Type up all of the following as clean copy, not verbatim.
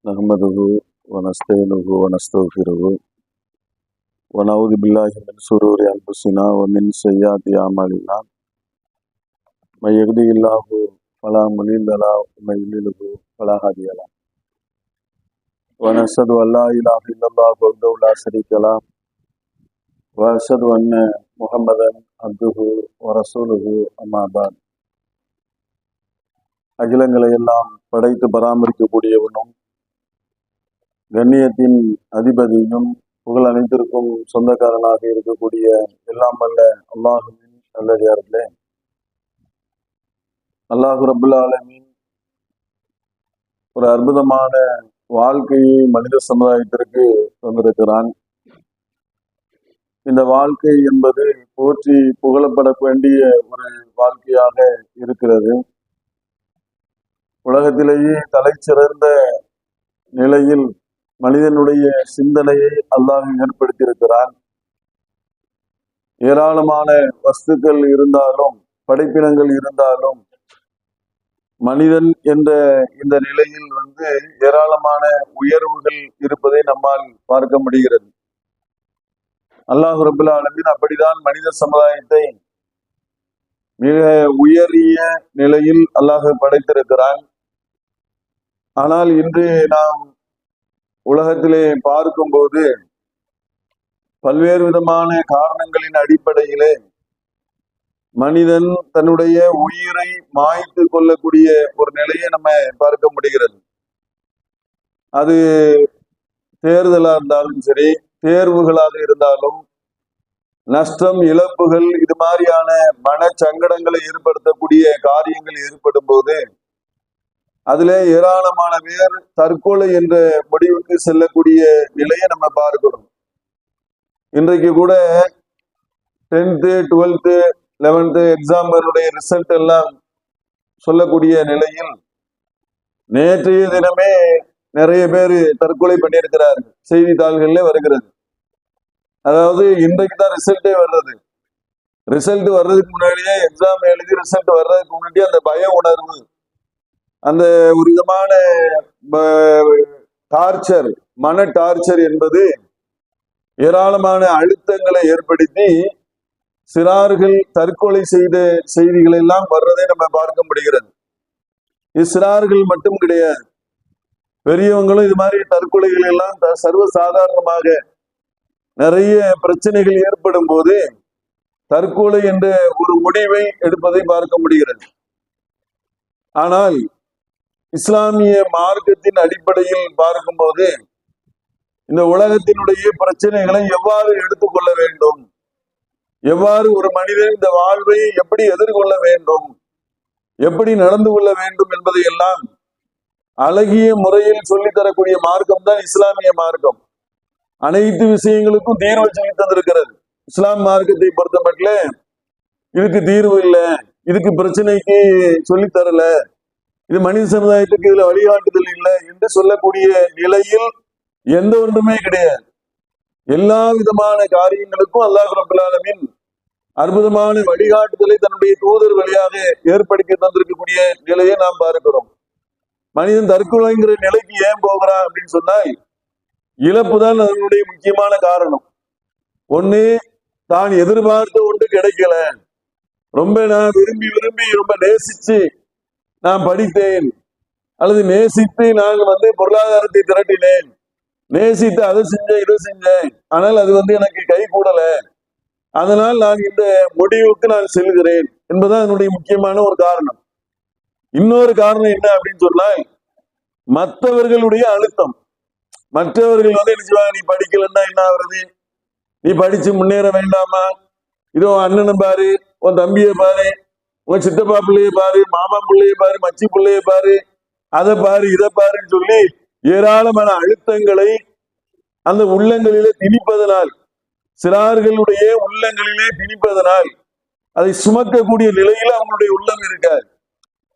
نحمده ونستعينه ونستغفره ونعوذ بالله من شرور أنفسنا ومن سيئات أعمالنا من يهده الله فلا مضل له ومن يضلل فلا هادي له ونشهد أن لا إله إلا الله وحده لا شريك له وأشهد أن محمدا عبده ورسوله أما بعد அகிலங்களை எல்லாம் படைத்து பராமரிக்கக்கூடியவனும் கண்ணியத்தின் அதிபதியும் புகழ் அனைத்திற்கும் சொந்தக்காரனாக இருக்கக்கூடிய எல்லாம் வல்ல அல்லாஹுவின் நல்லடியார்களே, அல்லாஹு ரப்புல் ஆலமீன் ஒரு அற்புதமான வாழ்க்கையை மனித சமுதாயத்திற்கு தந்திருக்கிறான். இந்த வாழ்க்கை என்பது போற்றி புகழப்பட வேண்டிய ஒரு வாழ்க்கையாக இருக்கிறது. உலகத்திலேயே தலை சிறந்த நிலையில் மனிதனுடைய சிந்தனையை அல்லாஹ் ஏற்படுத்தியிருக்கிறான். ஏராளமான வஸ்துக்கள் இருந்தாலும் படைப்பினங்கள் இருந்தாலும் மனிதன் என்ற இந்த நிலையில் ஏராளமான உயர்வுகள் இருப்பதை நம்மால் பார்க்க முடிகிறது. அல்லாஹ் ரப்புல் ஆலமீன் அப்படிதான் மனித சமுதாயத்தை மிக உயரிய நிலையில் அல்லாஹ் படைத்திருக்கிறான். ஆனால் இன்று நாம் உலகத்திலே பார்க்கும்போது பல்வேறு விதமான காரணங்களின் அடிப்படையிலே மனிதன் தன்னுடைய உயிரை மாய்த்து கொள்ளக்கூடிய ஒரு நிலையை நம்ம பார்க்க முடிகிறது. அது தேர்தலாக இருந்தாலும் சரி, தேர்வுகளாக இருந்தாலும், நஷ்டம் இழப்புகள் இது மாதிரியான மன சங்கடங்களை ஏற்படுத்தக்கூடிய காரியங்கள் ஏற்படும் போது அதுல ஏராளமான பேர் தற்கொலை என்ற முடிவுக்கு செல்லக்கூடிய நிலையை நம்ம பார்க்கிறோம். இன்றைக்கு கூட 10th 12th 11th எக்ஸாம்பிளுடைய ரிசல்ட் எல்லாம் சொல்லக்கூடிய நிலையில் நேற்றைய தினமே நிறைய பேர் தற்கொலை பண்ணியிருக்கிறார்கள். செய்தித்தாள்கள்ல வருகிறது. அதாவது இன்றைக்கு தான் ரிசல்ட்டே வர்றது. ரிசல்ட் வர்றதுக்கு முன்னாடியே, எக்ஸாம் எழுதி ரிசல்ட் வர்றதுக்கு முன்னாடியே அந்த பய உணர்வு, அந்த ஒரு விதமான டார்ச்சர், மன டார்ச்சர் என்பது ஏராளமான அழுத்தங்களை ஏற்படுத்தி சிறார்கள் தற்கொலை செய்த செய்திகள் எல்லாம் வர்றதை நம்ம பார்க்க முடிகிறது. இது சிறார்கள் மட்டும் கிடையாது, பெரியவங்களும் இது மாதிரி தற்கொலைகள் எல்லாம் சர்வசாதாரணமாக நிறைய பிரச்சனைகள் ஏற்படும் போது தற்கொலை என்ற ஒரு முடிவை எடுப்பதை பார்க்க முடிகிறது. ஆனால் இஸ்லாமிய மார்க்கத்தின் அடிப்படையில் பார்க்கும்போது இந்த உலகத்தினுடைய பிரச்சனைகளை எவ்வாறு எடுத்துக்கொள்ள வேண்டும், எவ்வாறு ஒரு மனிதன் இந்த வாழ்வை எப்படி எதிர்கொள்ள வேண்டும், எப்படி நடந்து கொள்ள வேண்டும் என்பதை எல்லாம் அழகிய முறையில் சொல்லித்தரக்கூடிய மார்க்கம் தான் இஸ்லாமிய மார்க்கம். அனைத்து விஷயங்களுக்கும் தீர்வு சொல்லி தந்திருக்கிறது. இஸ்லாம் மார்க்கத்தை பொறுத்த மட்டும் இதுக்கு தீர்வு இல்லை, இதுக்கு பிரச்சனைக்கு சொல்லித்தரல, இது மனித சமுதாயத்துக்கு இதுல வழிகாட்டுதல் இல்லை என்று சொல்லக்கூடிய நிலையில் எந்த ஒன்றுமே கிடையாது. எல்லா விதமான காரியங்களுக்கும் அல்லாஹ் ரப்புல் ஆலமீன் அற்புதமான வழிகாட்டுதலை தன்னுடைய தூதர் வழியாக ஏற்படுத்தி தந்திருக்கக்கூடிய நிலையை நாம் பார்க்கிறோம். மனிதன் தற்கொலைங்கிற நிலைக்கு ஏன் போகிறான் அப்படின்னு சொன்னால் இழப்பு தான் அதனுடைய முக்கியமான காரணம். ஒண்ணு, தான் எதிர்பார்த்த ஒன்று கிடைக்கல, ரொம்ப நான் விரும்பி ரொம்ப நேசிச்சு நான் படித்தேன், அல்லது நேசித்து நான் பொருளாதாரத்தை திரட்டினேன், நேசித்து அதை செஞ்சேன் இதை செஞ்சேன், ஆனால் அது எனக்கு கை கூடல, அதனால் நான் இந்த முடிவுக்கு நான் செல்கிறேன் என்பதுதான் என்னுடைய முக்கியமான ஒரு காரணம். இன்னொரு காரணம் என்ன அப்படின்னு சொன்னால் மற்றவர்களுடைய அழுத்தம். மற்றவர்கள் என்ன, நீ படிக்கலன்னா என்ன ஆகுறது, நீ படிச்சு முன்னேற வேண்டாமா, இதோ அண்ணனை பாரு, உன் தம்பியை பாரு, உன் சித்தப்பா பிள்ளைய பாரு, மாமா பிள்ளைய பாரு, மச்சி பிள்ளைய பாரு, அதை பாரு இதை பாருன்னு சொல்லி ஏராளமான அழுத்தங்களை அந்த உள்ளங்களிலே திணிப்பதனால், சிறார்களுடைய உள்ளங்களிலே திணிப்பதனால் அதை சுமக்கக்கூடிய நிலையில அவங்களுடைய உள்ளம் இருக்காது.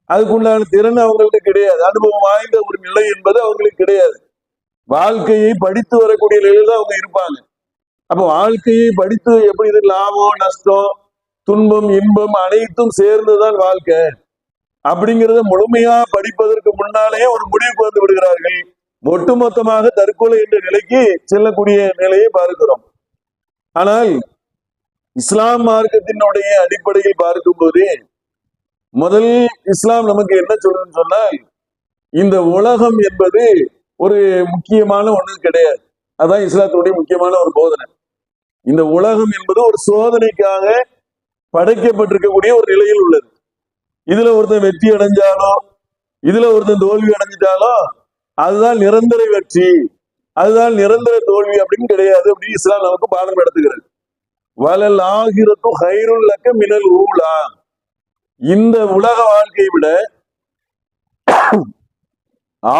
அதுக்குண்டான திறன் அவங்களுக்கு கிடையாது. அனுபவம் வாய்ந்த ஒரு நிலை என்பது அவங்களுக்கு கிடையாது. வாழ்க்கையை படித்து வரக்கூடிய நிலையில தான் அவங்க இருப்பாங்க. அப்போ வாழ்க்கையை படித்து எப்படி இது லாபம் நஷ்டம் துன்பம் இன்பம் அனைத்தும் சேர்ந்துதான் வாழ்க்கை அப்படிங்கிறத முழுமையா படிப்பதற்கு முன்னாலேயே ஒரு முடிவுக்கு வந்து விடுகிறார்கள். ஒட்டுமொத்தமாக தற்கொலை என்ற நிலைக்கு செல்லக்கூடிய நிலையை பார்க்கிறோம். ஆனால் இஸ்லாம் மார்க்கத்தினுடைய அடிப்படையில் பார்க்கும்போது முதல் இஸ்லாம் நமக்கு என்ன சொல்லுன்னு சொன்னால், இந்த உலகம் என்பது ஒரு முக்கியமான ஒண்ணு கிடையாது. அதான் இஸ்லாத்தினுடைய முக்கியமான ஒரு போதனை. இந்த உலகம் என்பது ஒரு சோதனைக்காக படைக்கப்பட்டிருக்கக்கூடிய ஒரு நிலையில் உள்ளது. இதுல ஒருத்தன் வெற்றி அடைஞ்சாலோ இதுல ஒருத்தன் தோல்வி அடைஞ்சிட்டாலும் அதுதான் நிரந்தர வெற்றி, அதுதான் நிரந்தர தோல்வி அப்படின்னு கிடையாது அப்படின்னு இஸ்லாம் நமக்கு பாடம் நடத்துகிறது. வலல் ஆகிரத்து ஹைருல் லக்க மினல் ஊலா, இந்த உலக வாழ்க்கையை விட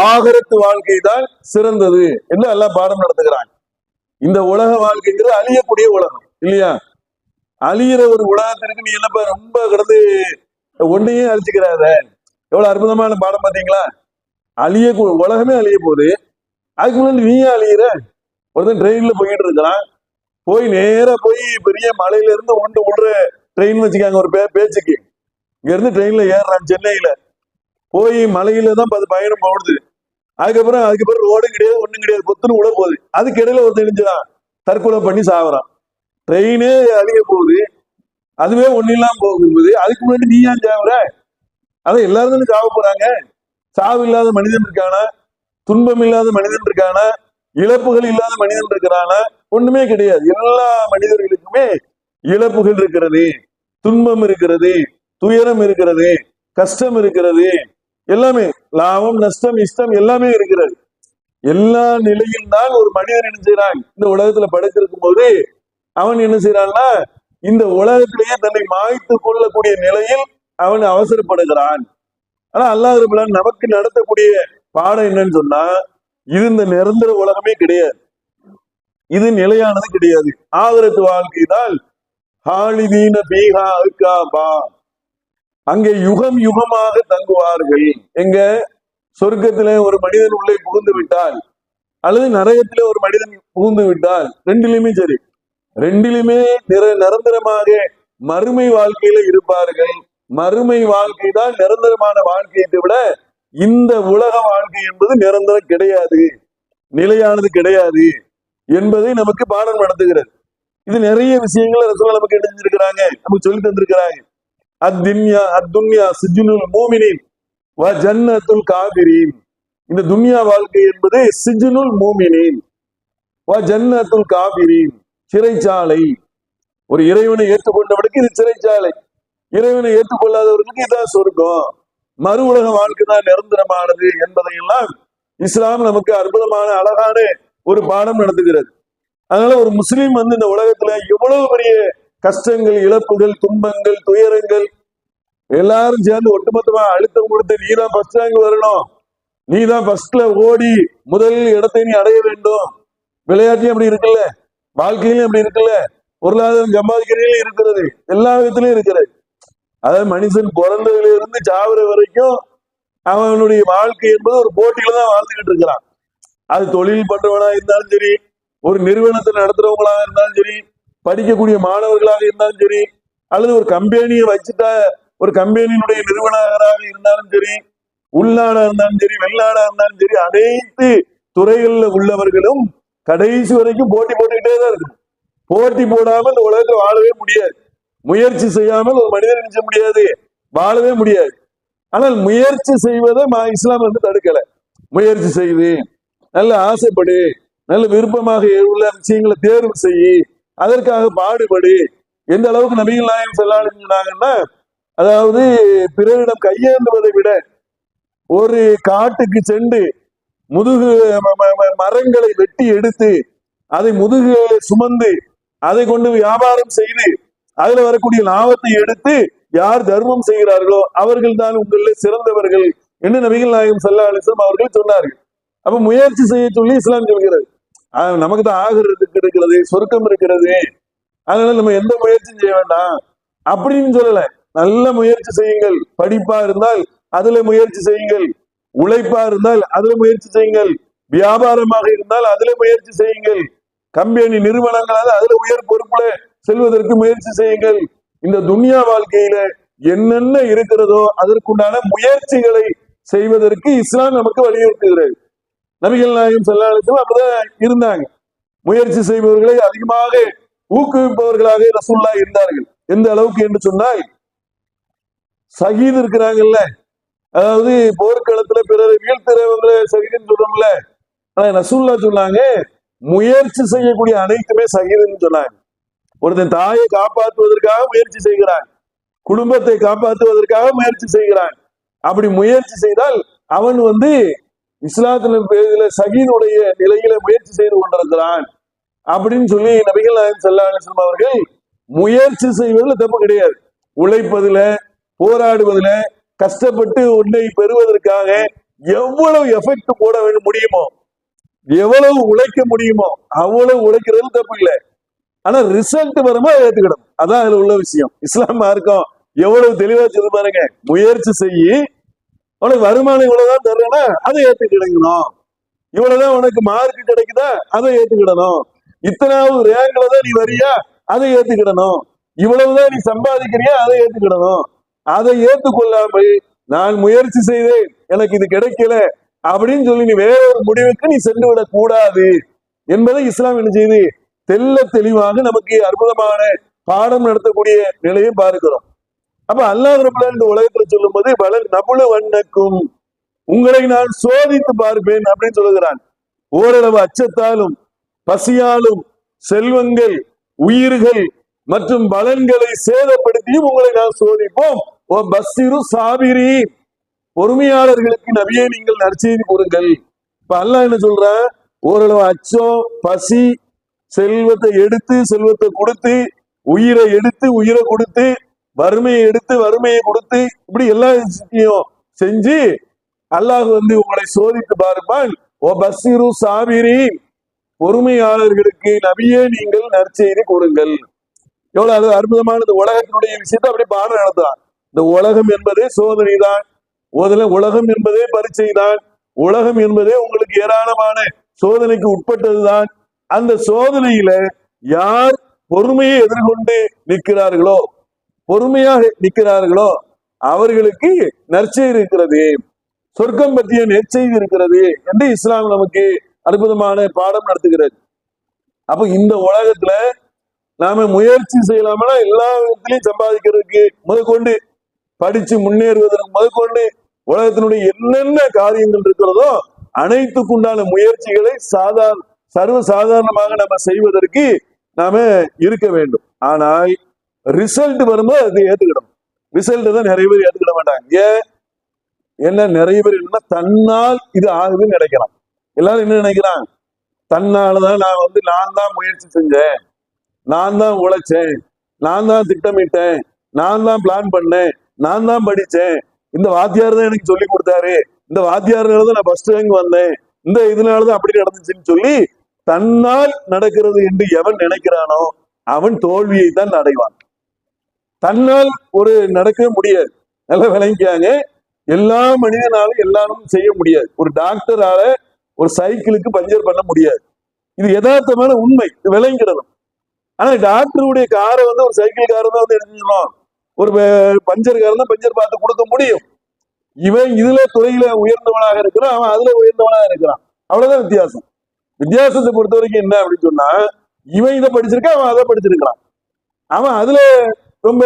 ஆகரத்து வாழ்க்கை தான் சிறந்தது என்று எல்லாம் பாடம் நடத்துகிறாங்க. இந்த உலக வாழ்க்கைங்கிறது அழியக்கூடிய உலகம் இல்லையா? அழியிற ஒரு உலகத்திற்கு நீ என்னப்ப ரொம்ப கிடந்து ஒன்னையே அழிச்சுக்கிறாத. எவ்வளவு அற்புதமான பாடம் பாத்தீங்களா? அழிய உலகமே அழிய போகுது, அதுக்கு முன்னாடி நீயே அழியிற. ஒருத்தன் ட்ரெயின்ல போயிட்டு இருக்கிறான், போய் நேரா போய் பெரிய மலையில இருந்து ஒன்று விடுற ட்ரெயின் வச்சுக்காங்க ஒரு பேச்சுக்கு. இங்க இருந்து ட்ரெயின்ல ஏறுறான், சென்னையில போய் மலையில தான் பயணம் போடுது. அதுக்கப்புறம் ரோடும் கிடையாது, ஒண்ணும் கிடையாது, பொத்துன்னு விட போகுது. அதுக்கு இடையில ஒருத்தன் இணைஞ்சிடான், தற்கொலை பண்ணி சாகுறான். ட்ரெயினே அழிய போகுது, அதுவே ஒண்ணு இல்லாம போகும்போது அதுக்கு முன்னாடி நீ ஏன் சாவுற? அதான் எல்லாரும் தானே சாவ போறாங்க. சாவு இல்லாத மனிதன் இருக்கானா? துன்பம் இல்லாத மனிதன் இருக்கானா? இழப்புகள் இல்லாத மனிதன் இருக்கிறானா? ஒண்ணுமே கிடையாது. எல்லா மனிதர்களுக்குமே இழப்புகள் இருக்கிறது, துன்பம் இருக்கிறது, துயரம் இருக்கிறது, கஷ்டம் இருக்கிறது, எல்லாமே லாபம் நஷ்டம் இஷ்டம் எல்லாமே இருக்கிறது. எல்லா நிலையில் தான் ஒரு மனிதன் என்ன செய்யறான், இந்த உலகத்துல படைத்திருக்கும் போது அவன் என்ன செய்யறான்னா இந்த உலகத்திலேயே தன்னை மாய்த்து கொள்ளக்கூடிய நிலையில் அவன் அவசரப்படுகிறான். ஆனா அல்லாஹ் ரப்பல் ஆலமீன் நமக்கு நடத்தக்கூடிய பாடம் என்னன்னு சொன்னா, இது இந்த நிரந்தர உலகமே கிடையாது, இது நிலையானது கிடையாது. ஆகிரத்து வாழ்க்கை தான் ஹாலிதீன பீஹா அல்காபா, அங்கே யுகம் யுகமாக தங்குவார்கள். எங்க சொர்க்கத்திலே ஒரு மனிதன் உள்ளே புகுந்து விட்டால் அல்லது நரகத்திலே ஒரு மனிதன் புகுந்து விட்டால், ரெண்டிலுமே சரி, ரெண்டிலுமே நிரந்தரமாக மறுமை வாழ்க்கையில இருப்பார்கள். மறுமை வாழ்க்கை தான் நிரந்தரமான வாழ்க்கையை விட இந்த உலக வாழ்க்கை என்பது நிரந்தரம் கிடையாது, நிலையானது கிடையாது என்பதை நமக்கு பாடம் நடத்துகிறது. இது நிறைய விஷயங்களை ரசூலுல்லாஹ் நமக்கு என்ன செஞ்சிருக்கிறாங்க, நமக்கு சொல்லி தந்திருக்கிறாங்க. அத்துன்யா சிஜ்னுல் மூமினின் வ ஜன்னத்துல் காபிரீன், இந்த துன்யா வாழ்க்கை என்பது சிஜ்னுல் மூமினின் வ ஜன்னத்துல் காபிரீன், சிறைச்சாலை. ஒரு இறைவனை ஏற்றுக்கொண்டவனுக்கு இது சிறைச்சாலை, இறைவனை ஏற்றுக்கொள்ளாதவர்களுக்கு இதான் சொர்க்கம், மறு உலக வாழ்க்கை தான் நிரந்தரமானது என்பதையெல்லாம் இஸ்லாம் நமக்கு அற்புதமான அழகான ஒரு பாடம் நடத்துகிறது. அதனால ஒரு முஸ்லீம் இந்த உலகத்துல எவ்வளவு பெரிய கஷ்டங்கள், இழப்புகள், துன்பங்கள், துயரங்கள் எல்லாரும் சேர்ந்து ஒட்டுமொத்தமா அழுத்தம் கொடுத்து நீதான் ஃபர்ஸ்ட் ரேங்க் வரணும், நீதான் ஃபர்ஸ்ட்ல ஓடி முதல் இடத்தை நீ அடைய வேண்டும். விளையாட்டையும் அப்படி இருக்குல்ல, வாழ்க்கையிலும் அப்படி இருக்குல்ல, பொருளாதாரம் சம்பாதிக்கிறதுலயும் இருக்கிறது, எல்லா விதத்திலயும் இருக்கிறது. அதாவது மனுஷன் பிறந்ததுல இருந்து சாவுற வரைக்கும் அவனுடைய வாழ்க்கை என்பது ஒரு போட்டியில தான் வாழ்ந்துகிட்டு இருக்கிறான். அது தொழில் பண்றவனா இருந்தாலும் சரி, ஒரு நிறுவனத்தை நடத்துறவங்களாக இருந்தாலும் சரி, படிக்கக்கூடிய மாணவர்களாக இருந்தாலும் சரி, அல்லது ஒரு கம்பெனியை வச்சுட்டா ஒரு கம்பெனியினுடைய நிறுவனராக இருந்தாலும் சரி, உள்நாடா இருந்தாலும் சரி, வெளிநாடா இருந்தாலும் சரி, அனைத்து துறைகள்ல உள்ளவர்களும் கடைசி வரைக்கும் போட்டி போட்டுக்கிட்டே தான் இருக்கு. போட்டி போடாமல் இந்த உலகத்துல வாழவே முடியாது. முயற்சி செய்யாமல் ஒரு மனிதன் நினைச்ச முடியாது, வாழவே முடியாது. ஆனால் முயற்சி செய்வதை இஸ்லாம் தடுக்கல. முயற்சி செய்து நல்ல ஆசைப்படு, நல்ல விருப்பமாக உள்ள விஷயங்களை தேர்வு செய்யி, அதற்காக பாடுபடு. எந்த அளவுக்கு நபிகள் நாயகம் ஸல்லல்லாஹு அலைஹி வஸல்லம் சொன்னாங்கன்னா, அதாவது பிறரிடம் கையேந்துவதை விட ஒரு காட்டுக்கு சென்று முதுகு மரங்களை வெட்டி எடுத்து அதை முதுகு சுமந்து அதை கொண்டு வியாபாரம் செய்து அதுல வரக்கூடிய லாபத்தை எடுத்து யார் தர்மம் செய்கிறார்களோ அவர்கள் தான் உங்களில் சிறந்தவர்கள் என்று நபிகள் நாயகம் ஸல்லல்லாஹு அலைஹி வஸல்லம் அவர்கள் சொன்னார்கள். அப்ப முயற்சி செய்ய சொல்லி இஸ்லாம் சொல்கிறது. நமக்கு தான் ஆகிறதுக்கு இருக்கிறது, சொர்க்கம் இருக்கிறது, அதனால நம்ம எந்த முயற்சியும் செய்ய வேண்டாம் அப்படின்னு சொல்லல. நல்ல முயற்சி செய்யுங்கள். படிப்பா இருந்தால் அதுல முயற்சி செய்யுங்கள், உழைப்பா இருந்தால் அதுல முயற்சி செய்யுங்கள், வியாபாரமாக இருந்தால் அதுல முயற்சி செய்யுங்கள், கம்பெனி நிறுவனங்களாக அதுல உயர் பொறுப்புல செல்வதற்கு முயற்சி செய்யுங்கள். இந்த துன்யா வாழ்க்கையில என்னென்ன இருக்கிறதோ அதற்குண்டான முயற்சிகளை செய்வதற்கு இஸ்லாம் நமக்கு வலியுறுத்துகிறது. நபிகள் நாயகம் ஸல்லல்லாஹு அலைஹி வஸல்லம் அப்படிதான் இருந்தாங்க. முயற்சி செய்பவர்களை அதிகமாக ஊக்குவிப்பவர்களாக ரசூலுல்லாஹ் இருந்தார்கள். எந்த அளவுக்கு என்று சொன்னால், ஷஹீத் இருக்கிறாங்கல்ல, அதாவது போர்க்களத்துல பிறரை வீழ்த்துறவங்களை ஷஹீதுன்னு சொல்றோம்ல, ஆனா ரசூலுல்லாஹ் சொன்னாங்க முயற்சி செய்யக்கூடிய அனைத்துமே ஷஹீதுன்னு சொன்னாங்க. ஒருத்தன் தாயை காப்பாற்றுவதற்காக முயற்சி செய்கிறான், குடும்பத்தை காப்பாற்றுவதற்காக முயற்சி செய்கிறான். அப்படி முயற்சி செய்தால் அவன் இஸ்லாத்துல ஷஹீதுடைய நிலையில முயற்சி செய்து கொண்டிருக்கிறான் அப்படின்னு சொல்லி நபிகள் நாயகம் ஸல்லல்லாஹு அலைஹி வஸல்லம் அவர்கள் முயற்சி செய்வதில் தப்பு கிடையாது. உழைப்பதுல, போராடுவதில், கஷ்டப்பட்டு ஒன்றை பெறுவதற்காக எவ்வளவு எஃபெக்ட் போட முடியுமோ, எவ்வளவு உழைக்க முடியுமோ அவ்வளவு உழைக்கிறது தப்பு இல்லை. ஆனா ரிசல்ட் வரும்போது ஏத்துக்கிடும். அதான் அதுல உள்ள விஷயம். இஸ்லாம் மார்க்கம் எவ்வளவு தெளிவா சொல்லி பாருங்க, முயற்சி செய்யி, உனக்கு வருமானம் இவ்வளவுதான் தர்றேன்னா அதை ஏத்துக்கிடணும், இவ்வளவுதான் உனக்கு மார்க் கிடைக்குதா அதை ஏத்துக்கிடணும், இத்தனாவது ரேங்க்ல தான் நீ வரியா அதை ஏத்துக்கிடணும், இவ்வளவுதான் நீ சம்பாதிக்கிறியா அதை ஏத்துக்கிடணும். அதை ஏத்துக்கொள்ளாமல் நான் முயற்சி செய்தேன் எனக்கு இது கிடைக்கல அப்படின்னு சொல்லி நீ வேற ஒரு முடிவுக்கு நீ சென்று விடக் கூடாது என்பதை இஸ்லாம் என்ன செய்து தெல்ல தெளிவாக நமக்கு அற்புதமான பாடம் நடத்தக்கூடிய நிலையை பார்க்கிறோம். அப்ப அல்லாஹ் ரப்பல் ஆலமீன் இந்த உலகத்துல சொல்லும் போது பலன் நபுல வண்ணக்கும், உங்களை நான் சோதித்து பார்ப்பேன் அப்படின்னு சொல்லுகிறான். ஓரளவு அச்சத்தாலும் பசியாலும் செல்வங்கள், உயிர்கள் மற்றும் பலன்களை சேதப்படுத்தியும் உங்களை நான் சோதிப்போம். ஓ பஸ்ஸிரு சாபிரி, பொறுமையாளர்களுக்கு நபியே நீங்கள் நற்செய்தி கூறுங்கள். இப்ப அல்லாஹ் என்ன சொல்றான், ஓரளவு அச்சம், பசி, செல்வத்தை எடுத்து செல்வத்தை கொடுத்து, உயிரை எடுத்து உயிரை கொடுத்து, வறுமையை எடுத்து வறுமையை கொடுத்து, இப்படி எல்லா விஷயத்தையும் செஞ்சு அல்லாஹ் உங்களை சோதித்து பார்ப்பான். ஓ பஸ்ஸிரு சாபிரி, பொறுமையாளர்களுக்கு நபியே நீங்கள் நற்செய்தி கூறுங்கள். எவ்வளவு அற்புதமான இந்த உலகத்தினுடைய விஷயத்தை அப்படி பாடம் நடத்துறான். இந்த உலகம் என்பதே சோதனை தான், உலகம் என்பதே பரீட்சை தான், உலகம் என்பதே உங்களுக்கு ஏராளமான சோதனைக்கு உட்பட்டதுதான். அந்த சோதனையில யார் பொறுமையை எதிர்கொண்டு நிற்கிறார்களோ, பொறுமையாக நிற்கிறார்களோ அவர்களுக்கு நற்செய்தி இருக்கிறது, சொர்க்கம் பற்றிய நற்செய்தி இருக்கிறது என்று இஸ்லாம் நமக்கு அற்புதமான பாடம் நடத்துகிறது. அப்ப இந்த உலகத்துல நாம முயற்சி செய்யலாமனா எல்லா விதத்திலையும் சம்பாதிக்கிறதுக்கு முதற்கொண்டு, படிச்சு முன்னேறுவதற்கு முதற்கொண்டு, உலகத்தினுடைய என்னென்ன காரியங்கள் இருக்கிறதோ அனைத்துக்குண்டான முயற்சிகளை சர்வ சாதாரணமாக நம்ம செய்வதற்கு நாம இருக்க வேண்டும். ஆனால் ரிசல்ட் வரும்போது அதை ஏத்துக்கிடணும். ரிசல்ட் தான் நிறைய பேர் ஏத்துக்கிட மாட்டாங்க. என்ன நிறைய பேர் என்னன்னா, தன்னால் இது ஆகுதுன்னு நினைக்கிறான். எல்லாரும் என்ன நினைக்கிறான், தன்னாலதான் நான் தான் முயற்சி செஞ்சேன், நான் தான் உழைச்சேன், நான் தான் திட்டமிட்டேன், நான் தான் பிளான் பண்ணேன், நான் தான் படிச்சேன், இந்த வாத்தியார் தான் எனக்கு சொல்லி கொடுத்தாரு, இந்த வாத்தியார்னாலதான் நான் ஃபர்ஸ்ட் ரேங்க் வந்தேன், இந்த இதனாலதான் அப்படி நடந்துச்சுன்னு சொல்லி தன்னால் நடக்கிறது என்று எவன் நினைக்கிறானோ அவன் தோல்வியை தான் அடைவான். தன்னால் ஒரு நடக்கவே முடியாது. நல்லா விளங்கிக்காங்க. எல்லா மனிதனாலும் எல்லாரும் செய்ய முடியாது. ஒரு டாக்டரால ஒரு சைக்கிளுக்கு பஞ்சர் பண்ண முடியாது. இது யதார்த்தமான உண்மை, விளங்கிடணும். ஆனா டாக்டருடைய காரை ஒரு சைக்கிள் காரை தான் எடுத்துக்கணும், ஒரு பஞ்சர் காரை தான் பஞ்சர் பார்த்து கொடுக்க முடியும். இவன் இதுல துறையில உயர்ந்தவனாக இருக்கிறான், அவன் அதுல உயர்ந்தவனாக இருக்கிறான். அவ்வளவுதான் வித்தியாசம். வித்தியாசத்தை பொறுத்த வரைக்கும் என்ன அப்படின்னு சொன்னா, இவன் இதை படிச்சிருக்கான், அவன் அதை படிச்சிருக்கான். அவன் அதுல ரொம்ப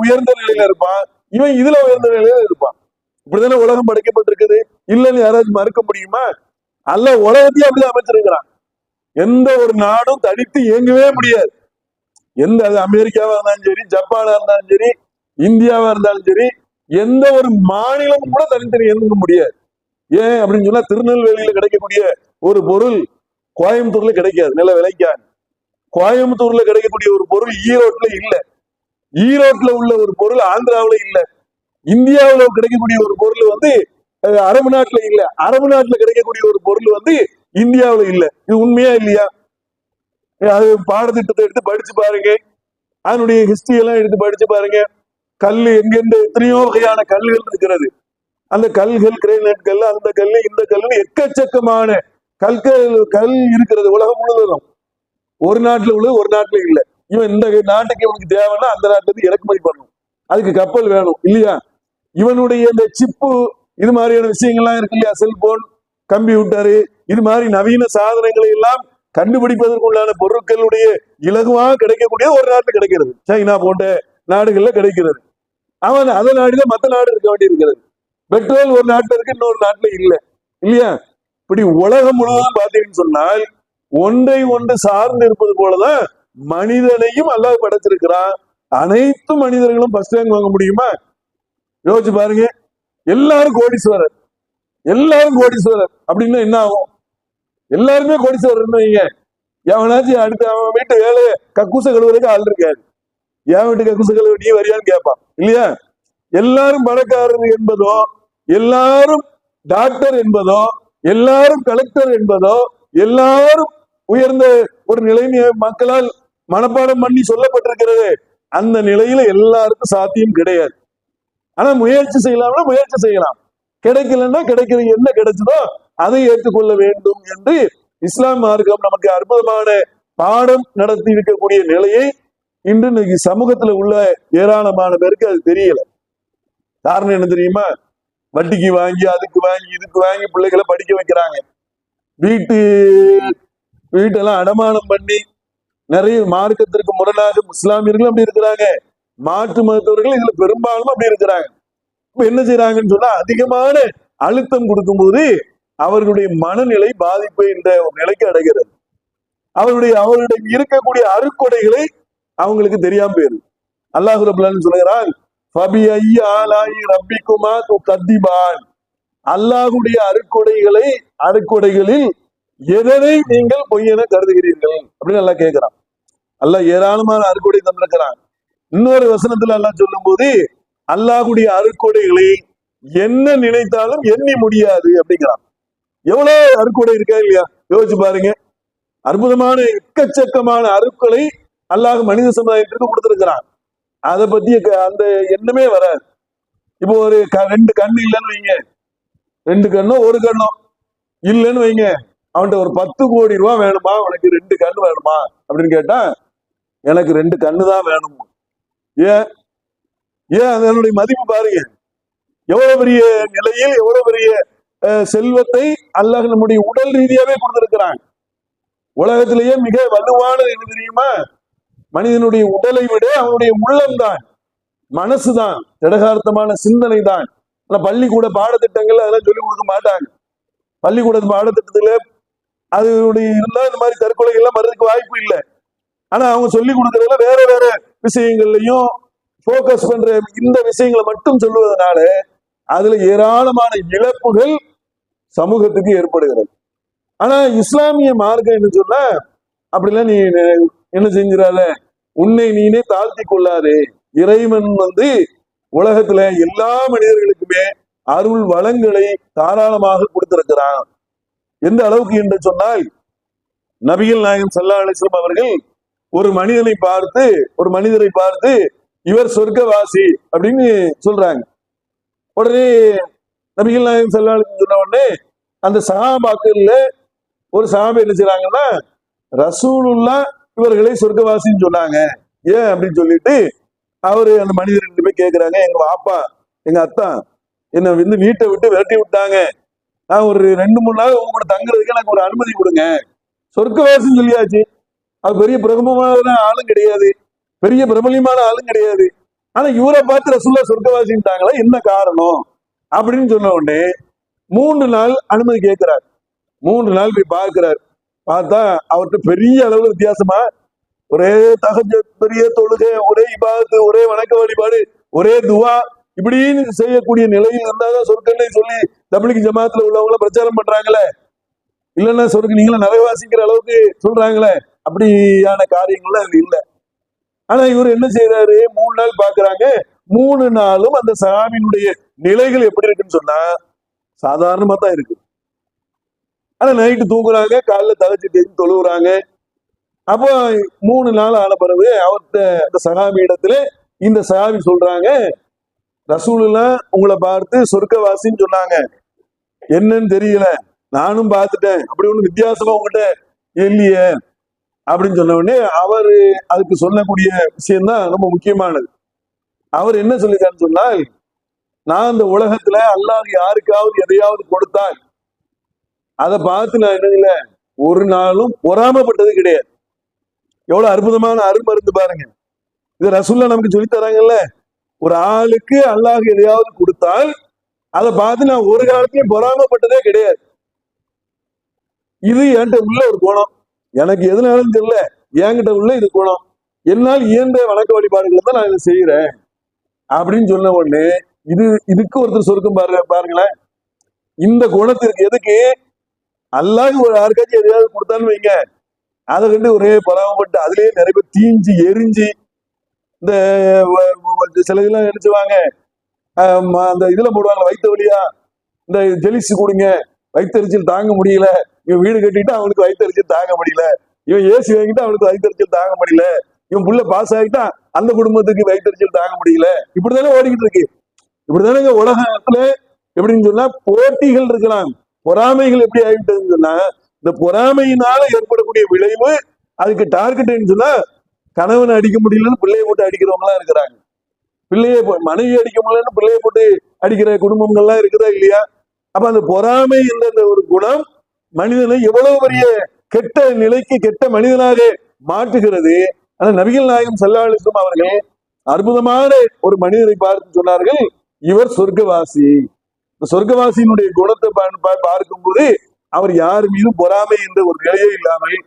உயர்ந்த நிலையில இருப்பான், இவன் இதுல உயர்ந்த நிலையில இருப்பான். இப்படிதானே உலகம் படைக்கப்பட்டிருக்குது. இல்லைன்னு யாராச்சும் மறுக்க முடியுமா? அல்ல உலகத்தையும் அப்படிதான் அமைச்சிருக்கிறான். எந்த ஒரு நாடும் தனித்து இயங்கவே முடியாது. எந்த அமெரிக்காவா இருந்தாலும் சரி, ஜப்பானா இருந்தாலும் சரி, இந்தியாவா இருந்தாலும் சரி, எந்த ஒரு மாநிலமும் கூட தனித்தனி இயங்க முடியாது. ஏன் அப்படின்னு சொன்னா, திருநெல்வேலியில கிடைக்கக்கூடிய ஒரு பொருள் கோயம்புத்தூர்ல கிடைக்காது. நல்ல விலைக்காது. கோயம்புத்தூர்ல கிடைக்கக்கூடிய ஒரு பொருள் ஈரோட்ல இல்ல, ஈரோட்ல உள்ள ஒரு பொருள் ஆந்திராவில இல்ல, இந்தியாவில கிடைக்கக்கூடிய ஒரு பொருள் அரபு நாட்டுல இல்ல, அரபு நாட்டுல கிடைக்கக்கூடிய ஒரு பொருள் இந்தியாவில இல்ல. இது உண்மையா இல்லையா? அது பாடத்திட்டத்தை எடுத்து படிச்சு பாருங்க, அதனுடைய ஹிஸ்டரி எல்லாம் எடுத்து படிச்சு பாருங்க. கல் எங்கெந்த எத்தனையோ வகையான கல்லுகள் இருக்கிறது. அந்த கல்கள், கிரேனைட் கல், அந்த கல், இந்த கல், எக்கச்சக்கமான கல் இருக்கிறது உலகம் முழுவதும். ஒரு நாட்டுல உள்ளது ஒரு நாட்டுல இல்ல. இவன் இந்த நாட்டுக்கு இவனுக்கு தேவைன்னா அந்த நாட்டுல இருந்து இறக்குமதி பண்ணணும், அதுக்கு கப்பல் வேணும் இல்லையா? இவனுடைய இந்த சிப்பு, இது மாதிரியான விஷயங்கள்லாம் இருக்கு இல்லையா, செல்போன், கம்ப்யூட்டரு, இது மாதிரி நவீன சாதனங்களை எல்லாம் கண்டுபிடிப்பதற்குள்ளான பொருட்களுடைய இலகுவாக கிடைக்கக்கூடிய ஒரு நாட்டில் கிடைக்கிறது. சைனா போன்ற நாடுகள்ல கிடைக்கிறது. அவன் அதை நாடுல மற்ற நாடு இருக்க வேண்டி இருக்கிறது. பெட்ரோல் ஒரு நாட்டுல இருக்கு, இன்னொரு நாட்டுல இல்லை, இல்லையா? இப்படி உலகம் முழுவதும் பார்த்தீங்கன்னு சொன்னால் ஒன்றை ஒன்று சார்ந்து இருப்பது போலதான் மனிதனையும் அல்லாஹ் படைச்சிருக்கிறான். அனைத்து மனிதர்களும் ஃபர்ஸ்ட் ரேங்க் வாங்க முடியுமா? யோசிச்சு பாருங்க. எல்லாரும் கோடீஸ்வரர், எல்லாரும் கோடீஸ்வரர் அப்படின்னா என்ன ஆகும்? எல்லாருமே கோடீஸ்வரர் வைங்க. எவனாச்சும் அடுத்து அவன் வீட்டு வேலையை கக்கூச கழுவுறதுக்கு ஆள் இருக்காரு. என் வீட்டு கக்கூச கழுவு நீ வரியான்னு கேட்பான், இல்லையா? எல்லாரும் பணக்காரர் என்பதோ, எல்லாரும் டாக்டர் என்பதோ, எல்லாரும் கலெக்டர் என்பதோ, எல்லாரும் உயர்ந்த ஒரு நிலை மக்களால் மனப்பாடம் பண்ணி சொல்லப்பட்டிருக்கிறது. அந்த நிலையில எல்லாருக்கும் சாத்தியம் கிடையாது. ஆனா முயற்சி செய்யலாம்னா முயற்சி செய்யலாம், கிடைக்கலன்னா கிடைக்கிறது என்ன கிடைச்சதோ அதை ஏற்றுக்கொள்ள வேண்டும் என்று இஸ்லாம் மார்க்கம் நமக்கு அற்புதமான பாடம் நடத்தி இருக்கக்கூடிய நிலையை இன்று இன்னைக்கு சமூகத்துல உள்ள ஏராளமான பேருக்கு அது தெரியல. காரணம் என்ன தெரியுமா? வட்டிக்கு வாங்கி அதுக்கு வாங்கி இதுக்கு வாங்கி பிள்ளைகளை படிக்க வைக்கிறாங்க. வீட்டெல்லாம் அடமானம் பண்ணி நிறைய மார்க்கத்திற்கு முரணாக இஸ்லாமியர்கள் அப்படி இருக்கிறாங்க, மாற்று மருத்துவர்கள் இதுல பெரும்பாலும் அப்படி இருக்கிறாங்க. இப்ப என்ன செய்யறாங்கன்னு சொன்னா அதிகமான அழுத்தம் கொடுக்கும்போது அவர்களுடைய மனநிலை பாதிப்பை இந்த ஒரு நிலைக்கு அடைகிறது. அவருடைய இருக்கக்கூடிய அருக்கொடைகளை அவங்களுக்கு தெரியாம போயிருது. அல்லாஹ் ரப்பல் ஆலமீன் சொல்கிறான், அல்லாஹுடைய அருக்கொடைகளில் எதனை நீங்கள் பொய்யென கருதுகிறீர்கள் அப்படின்னு அல்லாஹ் கேட்கிறான். அல்லாஹ் ஏராளமான அருக்கொடை தந்திருக்கிறான். இன்னொரு வசனத்துல அல்லாஹ் சொல்லும் போது அல்லாஹுடைய அருக்கொடைகளை என்ன நினைத்தாலும் எண்ணி முடியாது அப்படிங்கிறான். எவ்வளவு அருக்கொடை இருக்கா இல்லையா? யோசிச்சு பாருங்க. அற்புதமான எக்கச்சக்கமான அருட்களை அல்லாஹ் மனித சமுதாயத்திற்கு கொடுத்திருக்கிறான். அதை பத்தி அந்த எண்ணமே வராது. இப்போ ஒரு ரெண்டு கண்ணு இல்லைன்னு வைங்க, ரெண்டு கண்ணோ ஒரு கண்ணோ இல்லைன்னு வைங்க, அவன்கிட்ட ஒரு 10 கோடி ரூபாய் வேணுமா, உனக்கு 2 கண்ணு வேணுமா அப்படின்னு கேட்டா எனக்கு 2 கண்ணு தான் வேணும். ஏன் அதனுடைய மதிப்பு பாருங்க. எவ்வளவு பெரிய நிலையில் எவ்வளவு பெரிய செல்வத்தை அல்லாஹ் நம்முடைய உடல் ரீதியாவே கொடுத்திருக்கிறான். உலகத்திலேயே மிக வலுவானது என்ன தெரியுமா? மனிதனுடைய உடலை விட அவனுடைய உள்ளம்தான், மனசுதான், திடகார்த்தமான சிந்தனை தான். ஆனா பள்ளிக்கூட பாடத்திட்டங்கள்ல அதெல்லாம் சொல்லிக் கொடுக்க மாட்டாங்க. பள்ளிக்கூட பாடத்திட்டத்துல அது இருந்தா இந்த மாதிரி தற்கொலைகள் எல்லாம் வர்றதுக்கு வாய்ப்பு இல்லை. ஆனா அவங்க சொல்லி கொடுக்கறதுல வேற வேற விஷயங்கள்லையும் போக்கஸ் பண்ற இந்த விஷயங்களை மட்டும் சொல்லுவதனால அதுல ஏராளமான இழப்புகள் சமூகத்துக்கு ஏற்படுகிறது. ஆனா இஸ்லாமிய மார்க்கம் என்ன சொன்னா, அப்படிலாம் நீ என்ன செஞ்சிடாத, உன்னை நீனே தாழ்த்தி கொள்ளாதே. இறைவன் உலகத்துல எல்லா மனிதர்களுக்குமே அருள் வளங்களை தாராளமாக கொடுத்திருக்கிறான். எந்த அளவுக்கு என்று சொன்னால், நபிகள் நாயகம் ஸல்லல்லாஹு அலைஹி வஸல்லம் அவர்கள் ஒரு மனிதரை பார்த்து இவர் சொர்க்கவாசி அப்படின்னு சொல்றாங்க. உடனே நபிகள் நாயகம் ஸல்லல்லாஹு அலைஹி வஸல்லம் சொன்ன உடனே அந்த சஹாபாக்கள்ல ஒரு சஹாபா என்ன செய்றாங்கன்னா, ரசூலுல்லாஹ் இவர்களை சொர்க்கவாசின்னு சொன்னாங்க, ஏன் அப்படின்னு சொல்லிட்டு அவரு அந்த மனிதர்கிட்ட போய் கேட்கிறாங்க, எங்க வாப்பா எங்க அத்தா என்ன வீட்டை விட்டு விரட்டி விட்டாங்க, நான் ஒரு 2-3 நாள் உங்க கூட தங்குறதுக்கு எனக்கு ஒரு அனுமதி கொடுங்க. சொர்க்கவாசின்னு சொல்லியாச்சு. அது பெரிய பிரபலமான ஆளும் கிடையாது, பெரிய பிரபலியமான ஆளும் கிடையாது. ஆனா இவரை பார்த்து ரசூலுல்லாஹ் சொர்க்கவாசின்ட்டாங்களா, என்ன காரணம் அப்படின்னு சொன்ன உடனே 3 நாள் அனுமதி கேட்கிறார். 3 நாள் போய் பார்க்கிறார். பார்த்தா அவர்கிட்ட பெரிய அளவுல வித்தியாசமா ஒரே தஹஜ்ஜுத், பெரிய தொழுகை, ஒரே இபாதத்து, ஒரே வணக்க வழிபாடு, ஒரே துவா இப்படின்னு செய்யக்கூடிய நிலையில் இருந்தாதான் சொர்க்கம்னு சொல்லி தப்லீக் ஜமாத்துல உள்ளவங்கள பிரச்சாரம் பண்றாங்களே, இல்லைன்னா சொர்க்க நீங்களும் நரகவாசிக்கிற அளவுக்கு சொல்றாங்களே, அப்படியான காரியங்கள்லாம் அது இல்லை. ஆனா இவர் என்ன செய்யறாரு, 3 நாள் பாக்குறாங்க. 3 நாளும் அந்த சஹாபியினுடைய நிலைகள் எப்படி இருக்குன்னு சொன்னா சாதாரணமா தான் இருக்கு. ஆனா நைட்டு தூங்குறாங்க, காலைல தகஜ்ஜுத் தொழுகிறாங்க. அப்போ 3 நாள் ஆன பிறகு அவர்கிட்ட அந்த சஹாபி இடத்துல இந்த சஹாபி சொல்றாங்க, ரசூலுல்லாஹ் உங்களை பார்த்து சொர்க்கவாசின்னு சொன்னாங்க, என்னன்னு தெரியல, நானும் பார்த்துட்டேன், அப்படி ஒண்ணு வித்தியாசமா உங்ககிட்ட இல்லையே அப்படின்னு சொன்ன உடனே அவரு அதுக்கு சொல்லக்கூடிய விஷயம்தான் ரொம்ப முக்கியமானது. அவர் என்ன சொல்லிட்டான்னு சொன்னால், நான் இந்த உலகத்துல அல்லாஹ் யாருக்காவது எதையாவது கொடுத்தால் அதை பார்த்து நான் என்ன ஒரு நாளும் பொறாமப்பட்டது கிடையாது. எவ்வளவு அற்புதமான அருமருந்து பாருங்க. இது ரசூல்லா நமக்கு சொல்லி தராங்கல்ல. ஒரு ஆளுக்கு அல்லாஹ் எதையாவது கொடுத்தால் அதை பார்த்து நான் ஒரு காலத்தையும் பொறாமப்பட்டதே கிடையாது. இது என்கிட்ட உள்ள ஒரு குணம். எனக்கு எதுனாலும் தெரியல, என்கிட்ட உள்ள இது குணம். என்னால் இயன்ற வணக்க வழிபாடுகளை தான் நான் இதை செய்யறேன் அப்படின்னு சொன்ன உடனே இதுக்கு ஒருத்தர் சொர்க்கம் பாருங்களேன். இந்த குணத்திற்கு எதுக்கு அல்லாஹ் ஒரு யாருக்காச்சும் எதையாவது கொடுத்தான்னு வைங்க, அதை கண்டு ஒரே பொறாமப்பட்டு அதுலயே நிறைய பேர் தீஞ்சு எரிஞ்சு இந்த சில இதெல்லாம் நினைச்சுவாங்க. அந்த இதுல போடுவாங்க வயிற்று வழியா, இந்த ஜெலிசு கொடுங்க, வயிற்றுச்சல் தாங்க முடியல. இவன் வீடு கட்டிட்டு அவனுக்கு வயிற்றுச்சல் தாங்க முடியல, இவன் ஏசி வாங்கிட்டு அவனுக்கு வயிற்றுச்சல் தாங்க முடியல, இவன் புள்ள பாஸ் ஆகிட்டா அந்த குடும்பத்துக்கு வயிற்றுச்சல் தாங்க முடியல. இப்படித்தானே ஓடிக்கிட்டு இருக்கு. இப்படித்தானே உலகத்துல எப்படின்னு சொன்னா போட்டிகள் இருக்கலாம், பொறாமைகள் எப்படி ஆகிட்டதுன்னு சொன்னா இந்த பொறாமையினால ஏற்படக்கூடிய விளைவு அதுக்கு டார்கெட் சொன்னா கணவனை அடிக்க முடியலன்னு பிள்ளையை போட்டு அடிக்கிறவங்க எல்லாம் இருக்கிறாங்க. பிள்ளையை மனைவி அடிக்க முடியலன்னு பிள்ளையை போட்டு அடிக்கிற குடும்பங்கள்லாம் இருக்குதா இல்லையா? அப்ப அந்த பொறாமை என்ற ஒரு குணம் மனிதனை எவ்வளவு பெரிய கெட்ட நிலைக்கு கெட்ட மனிதனாக மாற்றுகிறது. ஆனா நபிகள் நாயகம் ஸல்லல்லாஹு அலைஹி வஸல்லம் அவர்கள் அற்புதமான ஒரு மனிதரை பார்த்து சொன்னார்கள், இவர் சொர்க்கவாசி. சொர்க்கவாசியினுடைய குணத்தை பார்க்கும்போது அவர் யார் மீது பொறாமை என்ற ஒரு நிலையே இல்லாமல்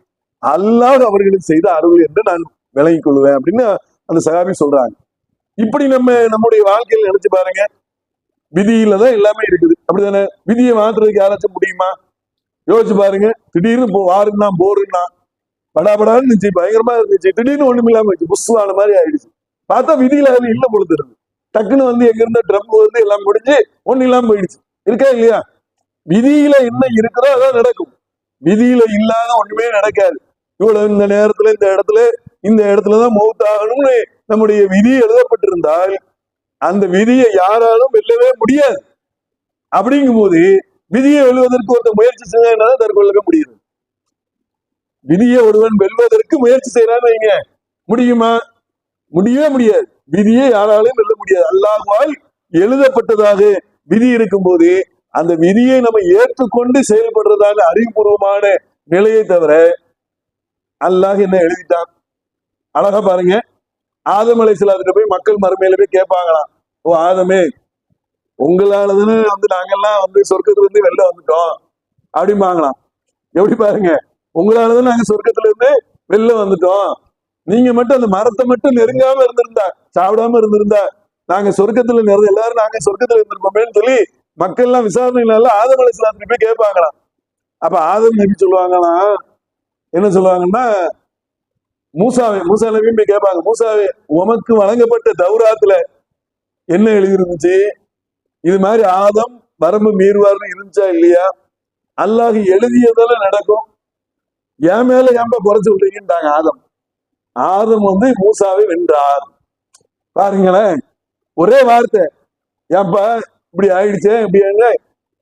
அல்லாஹ் அவர்களுக்கு செய்த அருள் என்று நான் விளங்கிக் கொள்வேன் அப்படின்னு அந்த சகாபி சொல்றாங்க. இப்படி நம்முடைய வாழ்க்கையில் நினைச்சு பாருங்க. விதியில தான் எல்லாமே இருக்குது, அப்படித்தானே? விதியை மாற்றுறதுக்கு யாராச்சும் முடியுமா? யோசிச்சு பாருங்க. திடீர்னு வாருன்னா போருன்னா படாபடான்னு இருந்துச்சு, பயங்கரமா இருந்துச்சு, திடீர்னு ஒண்ணும் இல்லாம இருந்துச்சு, புஷ்வான மாதிரி ஆயிடுச்சு. பார்த்தா விதியில அது இல்ல பொழுது இருக்கு. டக்குன்னு எங்க இருந்த ட்ரம்ப் எல்லாம் முடிஞ்சு ஒண்ணு இல்லாம போயிடுச்சு. இருக்கா இல்லையா? விதியில என்ன இருக்கிறதோ அதான் நடக்கும். விதியில இல்லாத ஒண்ணுமே நடக்காது. இவ்வளவு இந்த நேரத்துல இந்த இடத்துலதான் மௌத்தாகணும்னு நம்முடைய விதி எழுதப்பட்டிருந்தால் அந்த விதியை யாராலும் வெல்லவே முடியாது. அப்படிங்கும் போது விதியை வெல்வதற்கு ஒருத்தர் முயற்சி செய்யறதுனால தற்கொள்ள முடியுது. விதியை ஒருவன் வெல்வதற்கு முயற்சி செய்யறான்னு வைங்க, முடியுமா? முடியவே முடியாது. விதியை யாராலும் வெல்ல முடியாது. அல்லாஹ்வால் எழுதப்பட்டதாக விதி இருக்கும் போது அந்த விதியை நம்ம ஏற்றுக்கொண்டு செயல்படுறதான அறிவுபூர்வமான நிலையை தவிர அல்லாஹ் என்ன எழுதிட்டான் அழகா பாருங்க. ஆதம் அலைஹிஸ்ஸலாத்துக்கு போய் மக்கள் மறுமையில போய் கேட்பாங்களாம், ஓ ஆதமே, உங்களாலதானே நாங்கெல்லாம் சொர்க்கத்துல வெளில வந்துட்டோம் அப்படிம்பாங்களாம். எப்படி பாருங்க, உங்களாலதான் நாங்க சொர்க்கத்துல இருந்து வெளில வந்துட்டோம், நீங்க மட்டும் அந்த மரத்தை மட்டும் நெருங்காம இருந்திருந்தா, சாப்பிடாம இருந்திருந்தா நாங்க சொர்க்கத்துல எல்லாரும் நாங்க சொர்க்கத்துல இருந்திருப்போமேன்னு சொல்லி மக்கள் எல்லாம் விசாரணைகளால ஆதம் அலைஹிஸ்ஸலாத்துக்கு போய் கேட்பாங்களாம். அப்ப ஆதம் நபி சொல்லுவாங்களாம், என்ன சொல்லுவாங்கன்னா, மூசா நபியும் போய் கேட்பாங்க, மூசாவே உமக்கு வழங்கப்பட்ட தௌராத்துல என்ன எழுதிருந்துச்சு? இது மாதிரி ஆதம் வரம்பு மீறுவார்னு இருந்துச்சா இல்லையா? அல்லாஹ் எழுதியதால நடக்கும், என் மேல ஏன்பா குறைச்சு விட்டீங்கன்ட்டாங்க ஆதம். ஆதம் மூசாவை வென்றார். பாருங்களேன், ஒரே வார்த்தை, ஏன்பா இப்படி ஆயிடுச்சே, இப்படி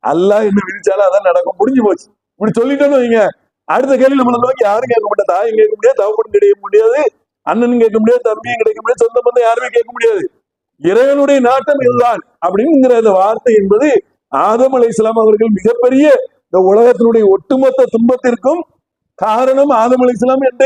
அல்லாஹ் என்ன விதிச்சாலும் அதான் நடக்கும், முடிஞ்சு போச்சு. இப்படி சொல்லிட்டோன்னு வைங்க, அடுத்த கேள்வி நம்மளை நோக்கி யாரும் கேட்க மாட்டா. தாயும் கேட்க முடியாது, தகப்பனும் கிடைக்க முடியாது, அண்ணனும் கேட்க முடியாது, தம்பியும் கிடைக்க முடியாது, சொந்த பந்தம் யாருமே கேட்க முடியாது. இறைவனுடைய நாட்டம் இதுதான் அப்படிங்கிற அந்த வார்த்தை என்பது ஆதம் அலைஹிஸ்ஸலாம் அவர்கள் மிகப்பெரிய இந்த உலகத்தினுடைய ஒட்டுமொத்த துன்பத்திற்கும் காரணம் ஆதம் அலைஹிஸ்ஸலாம் என்ற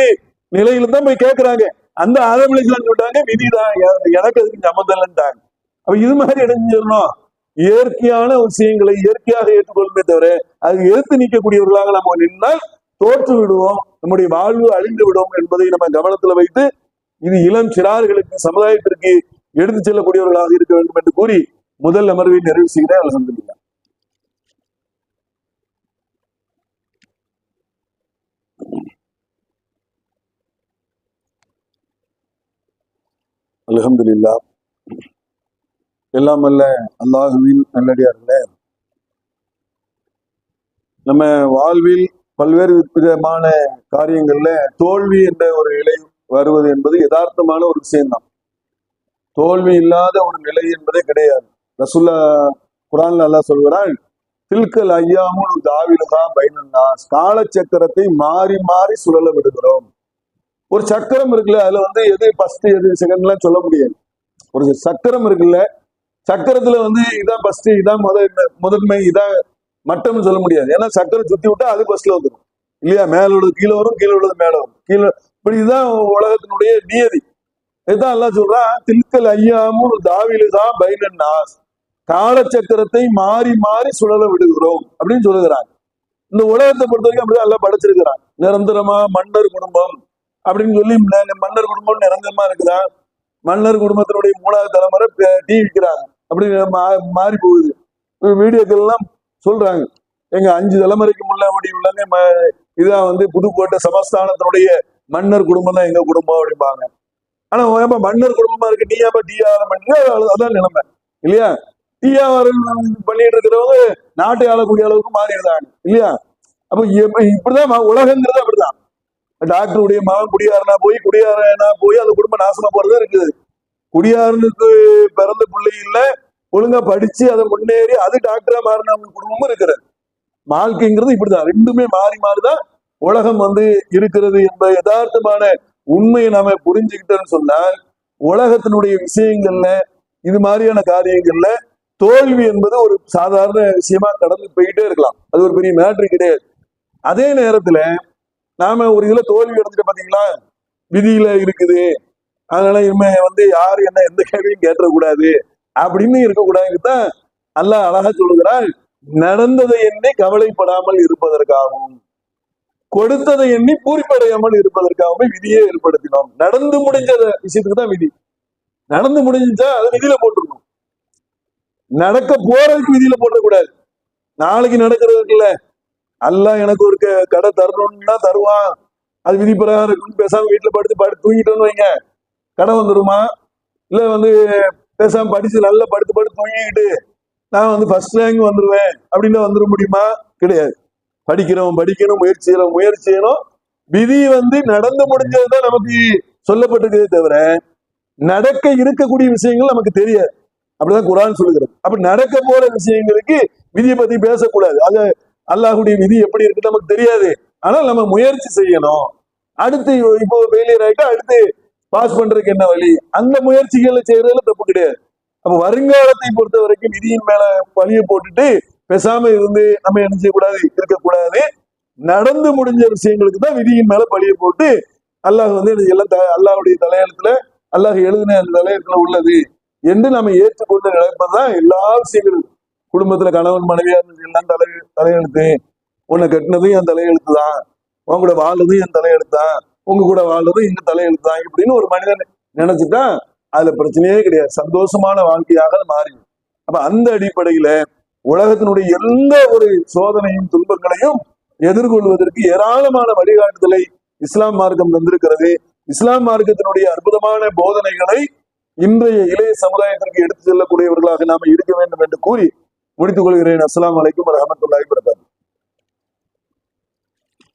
நிலையில தான் போய் கேட்கிறாங்க. அந்த ஆதம் அலைஹிஸ்ஸலாம் சொல்லிட்டாங்க, விதிதான், எனக்கு அதுக்கு சம்மந்தம்ட்டாங்க. அப்ப இது மாதிரி இணைஞ்சிடணும். இயற்கையான விஷயங்களை இயற்கையாக ஏற்றுக்கொள்ளுமே தவிர அது எதிர்த்து நீக்கக்கூடியவர்களாக நம்ம நின்னால் தோற்று விடுவோம், நம்முடைய வாழ்வு அழிந்து விடும் என்பதை நம்ம கவனத்துல வைத்து இது இளம் சிறார்களுக்கு சமுதாயத்திற்கு எடுத்து செல்லக்கூடியவர்களாக இருக்க வேண்டும் என்று கூறி முதல் அமர்வை நிறைவு செய்கிறேன். அல்ஹம்துலில்லாஹ். அல்ஹம்துலில்லாஹ். எல்லாம் அல்ல அல்லாஹுவின் நல்லடியார்களே, நம்ம வாழ்வில் பல்வேறு விதமான காரியங்கள்ல தோல்வி என்ற ஒரு நிலை வருவது என்பது யதார்த்தமான ஒரு விஷயம்தான். தோல்வி இல்லாத ஒரு நிலை என்பதே கிடையாது. ரசூலுல்லாஹ் குர்ஆன்ல அல்லாஹ் சொல்கிறான், தில்கல் ஐயாமுல் தாவிலுகா பைனன்னாஸ், காலச்சக்கரத்தை மாறி மாறி சுழல விடுகிறோம். ஒரு சக்கரம் இருக்குல்ல, அதுல எது ஃபர்ஸ்ட் எது செகண்ட்லாம் சொல்ல முடியாது. ஒரு சக்கரம் இருக்குல்ல, சக்கரத்துல இதான் ஃபர்ஸ்ட், இதான் முதன்மை, இதான் மட்டம்னு சொல்ல முடியாது. ஏன்னா சக்கரை சுத்தி விட்டா அது பஸ்ல வந்துடும் இல்லையா, மேல உள்ளது கீழே வரும், கீழே உள்ளது மேல வரும், கீழே. இப்படி இதுதான் உலகத்தினுடைய நியதி. இதுதான் எல்லாம் சொல்றான், தில்கல் ஐயாமும் தாவிலுதான் பைனன் நாஸ், காலச்சக்கரத்தை மாறி மாறி சுழல விடுகிறோம் அப்படின்னு சொல்லுகிறாங்க. இந்த உலகத்தை பொறுத்த வரைக்கும் அப்படிதான் எல்லாம் படைச்சிருக்கிறான். நிரந்தரமா மன்னர் குடும்பம் அப்படின்னு சொல்லி மன்னர் குடும்பம் நிரந்தரமா இருக்குதா, மன்னர் குடும்பத்தினுடைய 3வது தலைமுறை டீ விற்கிறாங்க அப்படி மாறி போகுது. வீடியோக்கள் எல்லாம் சொல்றாங்க, எங்க 5 தலைமுறைக்கு முன்னாடி உள்ளங்க இதான் வந்து புதுக்கோட்டை சமஸ்தானத்தினுடைய மன்னர் குடும்பம் தான் எங்க குடும்பம் அப்படிம்பாங்க. ஆனா மன்னர் குடும்பமா இருக்கு, நீ ஏப்ப டீ வியாபாரம் பண்ணி, அதான் நிலைமை இல்லையா. டீ வியாபாரம் பண்ணிட்டு இருக்கிறவங்க நாட்டை ஆளக்கூடிய அளவுக்கு மாறிடுறாங்க இல்லையா. அப்ப இப்படிதான் உலகங்கிறது அப்படிதான். டாக்டருடைய மகன் குடியாரனா போய் அந்த குடும்பம் நாசமா போறதா இருக்குது. குடியாரனுக்கு பிறந்த பிள்ளை இல்ல, ஒழுங்கா படிச்சு அதை முன்னேறி அது டாக்டரா மாறின குடும்பமும் இருக்கிறது. வாழ்க்கைங்கிறது இப்படிதான், ரெண்டுமே மாறி மாறிதான் உலகம் வந்து இருக்கிறது என்ற யதார்த்தமான உண்மையை நாம புரிஞ்சுக்கிட்டோம்னு சொன்னால், உலகத்தினுடைய விஷயங்கள்ல இது மாதிரியான காரியங்கள்ல தோல்வி என்பது ஒரு சாதாரண விஷயமா கடந்து போயிட்டே இருக்கலாம். அது ஒரு பெரிய மேட்ரு கிடையாது. அதே நேரத்துல நாம ஒரு இதுல தோல்வி அடைஞ்சிட்டு பாத்தீங்களா, விதியில இருக்குது, அதனால இனிமே வந்து யாரு என்ன எந்த கேள்வியும் கேட்டக்கூடாது அப்படின்னு இருக்கக்கூடாதுதான் அல்லாஹ் அழகா சொல்லுகிறாள். நடந்ததை எண்ணி கவலைப்படாமல் இருப்பதற்காகவும், கொடுத்ததை எண்ணி பூரிப்படையாமல் இருப்பதற்காகவும் விதியை ஏற்படுத்தினோம். நடந்து முடிஞ்ச விஷயத்துக்கு தான் விதி. நடந்து முடிஞ்சா அதை விதியில போட்டுருணும். நடக்க போறதுக்கு விதியில போட்டக்கூடாது. நாளைக்கு நடக்கிறதுக்கு இல்ல, அல்லாஹ் எனக்கு ஒரு கடை தரணும்னா தருவான், அது விதி பிரகாரம் இருக்குன்னு பேசாம வீட்டுல படுத்து தூங்கிட்டோன்னு வைங்க, கடை வந்துருமா? இல்ல வந்து பேசாம படிச்சு நல்லா படுத்து தூங்கிக்கிட்டு நான் வந்து ஃபர்ஸ்ட் ரேங்க் வந்துருவேன் அப்படின்னு வந்துட முடியுமா? கிடையாது. படிக்கணும், முயற்சி செய்யணும். விதி வந்து நடந்து முடிஞ்சதுதான் நமக்கு சொல்லப்பட்டிருக்கே தவிர நடக்க இருக்கக்கூடிய விஷயங்கள் நமக்கு தெரியாது. அப்படிதான் குர்ஆன் சொல்லுகிறது. அப்ப நடக்க போற விஷயங்களுக்கு விதியை பத்தி பேசக்கூடாது. அது அல்லாஹ்வுடைய விதி எப்படி இருக்கு நமக்கு தெரியாது. ஆனால் நம்ம முயற்சி செய்யணும். அடுத்து இப்போ ஃபெயிலியர் ஆயிட்டா அடுத்து பாஸ் பண்றதுக்கு என்ன வழி, அந்த முயற்சிகளை செய்யறதுல தப்பு கிடையாது. அப்ப வருங்காலத்தை பொறுத்த வரைக்கும் விதியின் மேல பழிய போட்டுட்டு பேசாம இருந்து நம்ம என்ன செய்யக்கூடாது, இருக்கக்கூடாது. நடந்து முடிஞ்ச விஷயங்களுக்கு தான் விதியின் மேல பழிய போட்டு அல்லாஹ் வந்து எல்லாம் அல்லாஹ்வுடைய தலையெழுத்துல, அல்லாஹ் எழுதின அந்த தலையெழுத்துல உள்ளது என்று நம்ம ஏற்றுக்கொண்டு நினைப்பதுதான் எல்லா விஷயங்களும். குடும்பத்துல கணவன் மனைவியா எல்லாம் தலையெழுத்து, உன்னை கட்டினதும் என் தலையெழுத்து தான், உங்க கூட வாழ்றதும் என் தலையெழுத்து தான், உங்க கூட வாழ்றதும் எங்க தலையெழுத்து தான் இப்படின்னு ஒரு மனிதன் நினைச்சுட்டா அதுல பிரச்சனையே கிடையாது. சந்தோஷமான வாழ்க்கையாக மாறி. அப்ப அந்த அடிப்படையில உலகத்தினுடைய எந்த ஒரு சோதனையும் துன்பங்களையும் எதிர்கொள்வதற்கு ஏராளமான வழிகாட்டுதலை இஸ்லாம் மார்க்கம் தந்திருக்கிறது. இஸ்லாம் மார்க்கத்தினுடைய அற்புதமான போதனைகளை இன்றைய இளைய சமுதாயத்திற்கு எடுத்து செல்லக்கூடியவர்களாக நாம இருக்க வேண்டும் என்று கூறி முடித்துக் கொள்கிறேன். அஸ்ஸலாமு அலைக்கும் வரஹ்மத்துல்லாஹி வபரகாத்துஹு.